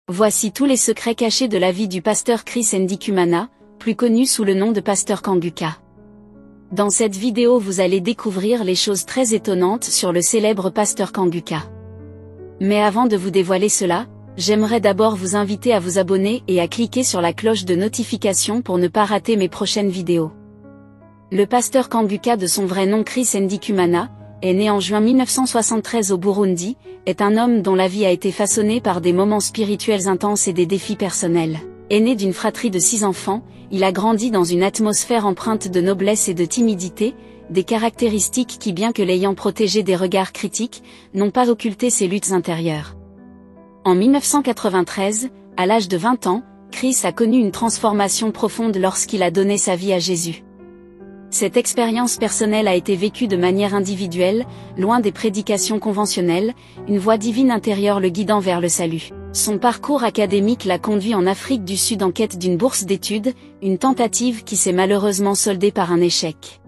Voici tous les secrets cachés de la vie du pasteur Chris Ndikumana, plus connu sous le nom de pasteur Kanguka. Dans cette vidéo vous allez découvrir les choses très étonnantes sur le célèbre pasteur Kanguka. Mais avant de vous dévoiler cela, j'aimerais d'abord vous inviter à vous abonner et à cliquer sur la cloche de notification pour ne pas rater mes prochaines vidéos. Le pasteur Kanguka, de son vrai nom Chris Ndikumana, est né en juin 1973 au Burundi, est un homme dont la vie a été façonnée par des moments spirituels intenses et des défis personnels. Aîné d'une fratrie de 6 enfants, il a grandi dans une atmosphère empreinte de noblesse et de timidité, des caractéristiques qui, bien que l'ayant protégé des regards critiques, n'ont pas occulté ses luttes intérieures. En 1993, à l'âge de 20 ans, Chris a connu une transformation profonde lorsqu'il a donné sa vie à Jésus. Cette expérience personnelle a été vécue de manière individuelle, loin des prédications conventionnelles, une voix divine intérieure le guidant vers le salut. Son parcours académique l'a conduit en Afrique du Sud en quête d'une bourse d'études, une tentative qui s'est malheureusement soldée par un échec.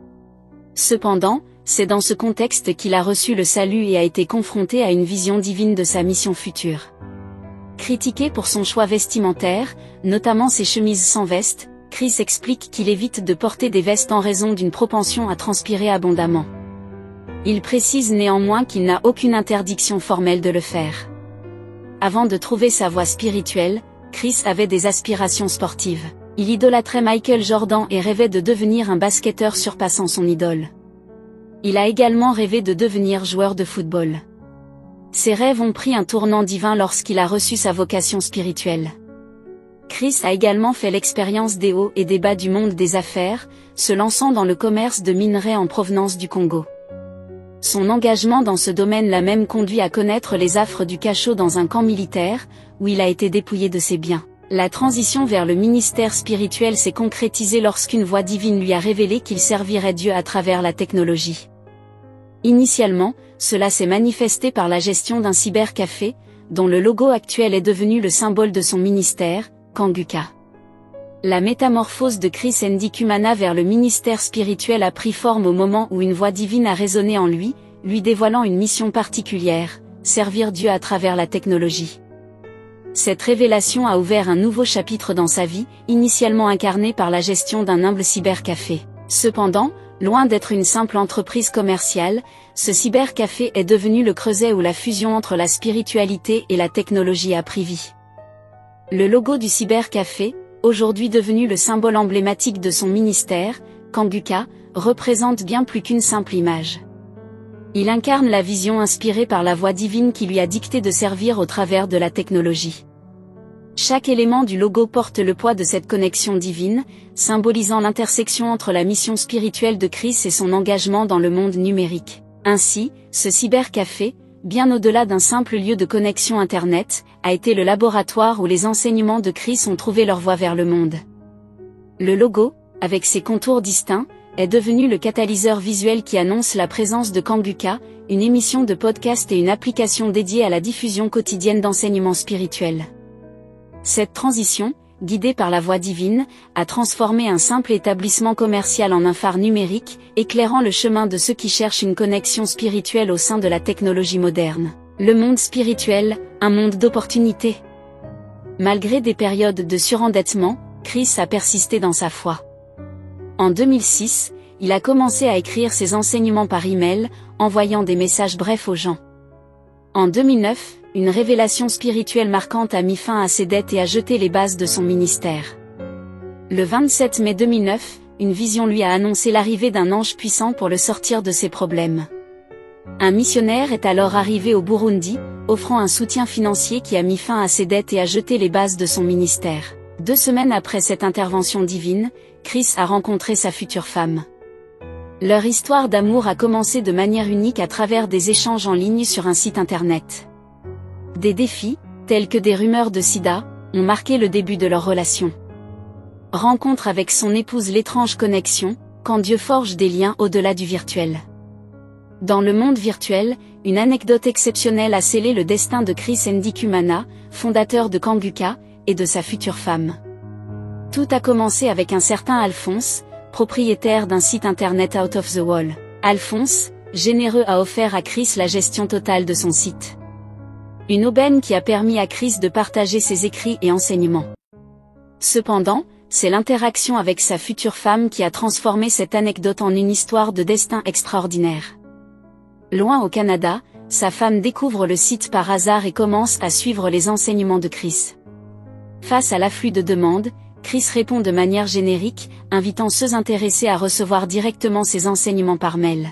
Cependant, c'est dans ce contexte qu'il a reçu le salut et a été confronté à une vision divine de sa mission future. Critiqué pour son choix vestimentaire, notamment ses chemises sans veste, Chris explique qu'il évite de porter des vestes en raison d'une propension à transpirer abondamment. Il précise néanmoins qu'il n'a aucune interdiction formelle de le faire. Avant de trouver sa voie spirituelle, Chris avait des aspirations sportives. Il idolâtrait Michael Jordan et rêvait de devenir un basketteur surpassant son idole. Il a également rêvé de devenir joueur de football. Ses rêves ont pris un tournant divin lorsqu'il a reçu sa vocation spirituelle. Chris a également fait l'expérience des hauts et des bas du monde des affaires, se lançant dans le commerce de minerais en provenance du Congo. Son engagement dans ce domaine l'a même conduit à connaître les affres du cachot dans un camp militaire, où il a été dépouillé de ses biens. La transition vers le ministère spirituel s'est concrétisée lorsqu'une voix divine lui a révélé qu'il servirait Dieu à travers la technologie. Initialement, cela s'est manifesté par la gestion d'un cybercafé, dont le logo actuel est devenu le symbole de son ministère, Kanguka. La métamorphose de Chris Ndikumana vers le ministère spirituel a pris forme au moment où une voix divine a résonné en lui, lui dévoilant une mission particulière, servir Dieu à travers la technologie. Cette révélation a ouvert un nouveau chapitre dans sa vie, initialement incarné par la gestion d'un humble cybercafé. Cependant, loin d'être une simple entreprise commerciale, ce cybercafé est devenu le creuset où la fusion entre la spiritualité et la technologie a pris vie. Le logo du cybercafé, aujourd'hui devenu le symbole emblématique de son ministère, Kanguka, représente bien plus qu'une simple image. Il incarne la vision inspirée par la voix divine qui lui a dicté de servir au travers de la technologie. Chaque élément du logo porte le poids de cette connexion divine, symbolisant l'intersection entre la mission spirituelle de Chris et son engagement dans le monde numérique. Ainsi, ce cybercafé, bien au-delà d'un simple lieu de connexion Internet, a été le laboratoire où les enseignements de Chris ont trouvé leur voie vers le monde. Le logo, avec ses contours distincts, est devenu le catalyseur visuel qui annonce la présence de Kanguka, une émission de podcast et une application dédiée à la diffusion quotidienne d'enseignements spirituels. Cette transition, guidée par la voix divine, a transformé un simple établissement commercial en un phare numérique, éclairant le chemin de ceux qui cherchent une connexion spirituelle au sein de la technologie moderne. Le monde spirituel, un monde d'opportunités. Malgré des périodes de surendettement, Chris a persisté dans sa foi. En 2006, il a commencé à écrire ses enseignements par email, envoyant des messages brefs aux gens. En 2009, une révélation spirituelle marquante a mis fin à ses dettes et a jeté les bases de son ministère. Le 27 mai 2009, une vision lui a annoncé l'arrivée d'un ange puissant pour le sortir de ses problèmes. Un missionnaire est alors arrivé au Burundi, offrant un soutien financier qui a mis fin à ses dettes et a jeté les bases de son ministère. 2 semaines après cette intervention divine, Chris a rencontré sa future femme. Leur histoire d'amour a commencé de manière unique à travers des échanges en ligne sur un site internet. Des défis, tels que des rumeurs de sida, ont marqué le début de leur relation. Rencontre avec son épouse, l'étrange connexion, quand Dieu forge des liens au-delà du virtuel. Dans le monde virtuel, une anecdote exceptionnelle a scellé le destin de Chris Ndikumana, fondateur de Kanguka, et de sa future femme. Tout a commencé avec un certain Alphonse, propriétaire d'un site internet Out of the Wall. Alphonse, généreux, a offert à Chris la gestion totale de son site. Une aubaine qui a permis à Chris de partager ses écrits et enseignements. Cependant, c'est l'interaction avec sa future femme qui a transformé cette anecdote en une histoire de destin extraordinaire. Loin au Canada, sa femme découvre le site par hasard et commence à suivre les enseignements de Chris. Face à l'afflux de demandes, Chris répond de manière générique, invitant ceux intéressés à recevoir directement ses enseignements par mail.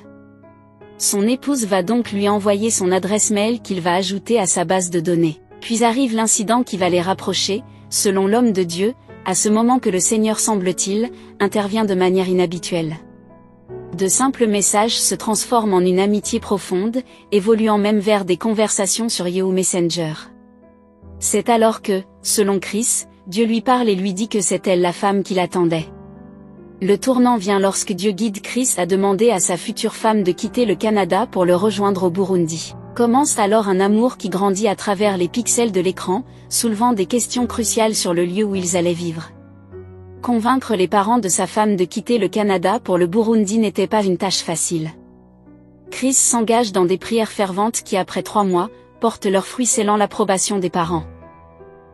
Son épouse va donc lui envoyer son adresse mail qu'il va ajouter à sa base de données. Puis arrive l'incident qui va les rapprocher, selon l'homme de Dieu, à ce moment que le Seigneur semble-t-il, intervient de manière inhabituelle. De simples messages se transforment en une amitié profonde, évoluant même vers des conversations sur Yahoo Messenger. C'est alors que, selon Chris, Dieu lui parle et lui dit que c'est elle la femme qu'il attendait. Le tournant vient lorsque Dieu guide Chris à demander à sa future femme de quitter le Canada pour le rejoindre au Burundi. Commence alors un amour qui grandit à travers les pixels de l'écran, soulevant des questions cruciales sur le lieu où ils allaient vivre. Convaincre les parents de sa femme de quitter le Canada pour le Burundi n'était pas une tâche facile. Chris s'engage dans des prières ferventes qui après 3 mois, portent leurs fruits scellant l'approbation des parents.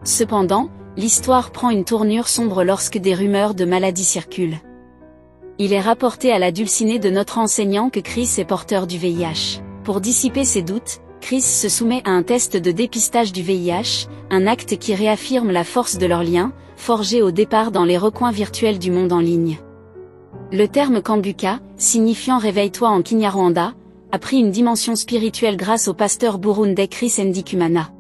Cependant, l'histoire prend une tournure sombre lorsque des rumeurs de maladie circulent. Il est rapporté à la dulcinée de notre enseignant que Chris est porteur du VIH. Pour dissiper ses doutes, Chris se soumet à un test de dépistage du VIH, un acte qui réaffirme la force de leur lien, forgé au départ dans les recoins virtuels du monde en ligne. Le terme Kanguka, signifiant réveille-toi en Kinyarwanda, a pris une dimension spirituelle grâce au pasteur burundais Chris Ndikumana.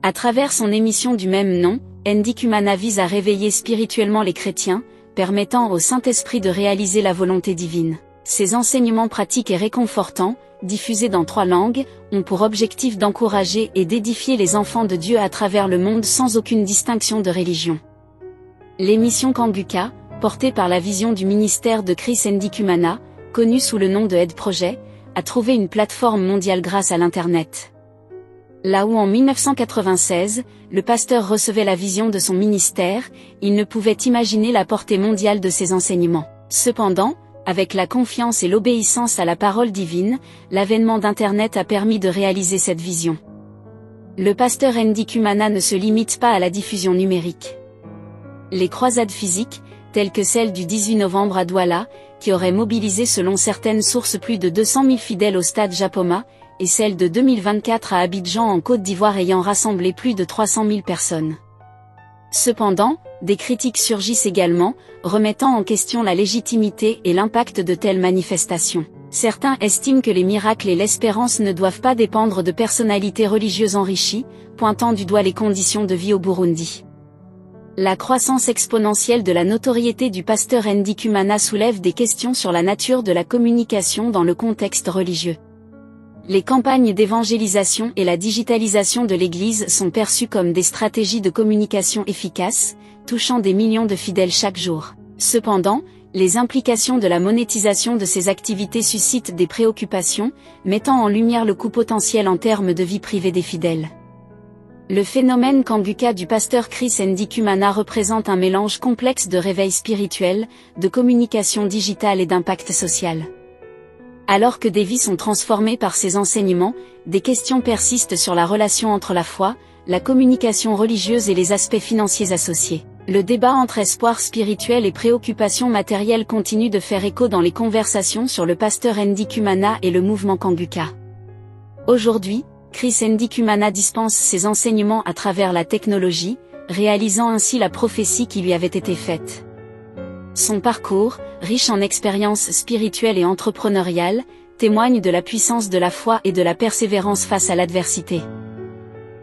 À travers son émission du même nom, Ndikumana vise à réveiller spirituellement les chrétiens, permettant au Saint-Esprit de réaliser la volonté divine. Ses enseignements pratiques et réconfortants, diffusés dans 3 langues, ont pour objectif d'encourager et d'édifier les enfants de Dieu à travers le monde sans aucune distinction de religion. L'émission Kanguka, portée par la vision du ministère de Chris Ndikumana, connue sous le nom de Aide Projet, a trouvé une plateforme mondiale grâce à l'Internet. Là où en 1996, le pasteur recevait la vision de son ministère, il ne pouvait imaginer la portée mondiale de ses enseignements. Cependant, avec la confiance et l'obéissance à la parole divine, l'avènement d'Internet a permis de réaliser cette vision. Le pasteur Ndikumana ne se limite pas à la diffusion numérique. Les croisades physiques, telles que celle du 18 novembre à Douala, qui aurait mobilisé selon certaines sources plus de 200 000 fidèles au stade Japoma, et celle de 2024 à Abidjan en Côte d'Ivoire ayant rassemblé plus de 300 000 personnes. Cependant, des critiques surgissent également, remettant en question la légitimité et l'impact de telles manifestations. Certains estiment que les miracles et l'espérance ne doivent pas dépendre de personnalités religieuses enrichies, pointant du doigt les conditions de vie au Burundi. La croissance exponentielle de la notoriété du pasteur Ndikumana soulève des questions sur la nature de la communication dans le contexte religieux. Les campagnes d'évangélisation et la digitalisation de l'Église sont perçues comme des stratégies de communication efficaces, touchant des millions de fidèles chaque jour. Cependant, les implications de la monétisation de ces activités suscitent des préoccupations, mettant en lumière le coût potentiel en termes de vie privée des fidèles. Le phénomène Kanguka du pasteur Chris Ndikumana représente un mélange complexe de réveil spirituel, de communication digitale et d'impact social. Alors que des vies sont transformées par ces enseignements, des questions persistent sur la relation entre la foi, la communication religieuse et les aspects financiers associés. Le débat entre espoir spirituel et préoccupations matérielles continue de faire écho dans les conversations sur le pasteur Ndikumana et le mouvement Kanguka. Aujourd'hui, Chris Ndikumana dispense ses enseignements à travers la technologie, réalisant ainsi la prophétie qui lui avait été faite. Son parcours, riche en expériences spirituelles et entrepreneuriales, témoigne de la puissance de la foi et de la persévérance face à l'adversité.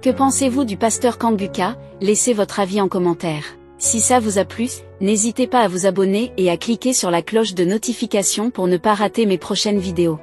Que pensez-vous du pasteur Kanguka? Laissez votre avis en commentaire. Si ça vous a plu, n'hésitez pas à vous abonner et à cliquer sur la cloche de notification pour ne pas rater mes prochaines vidéos.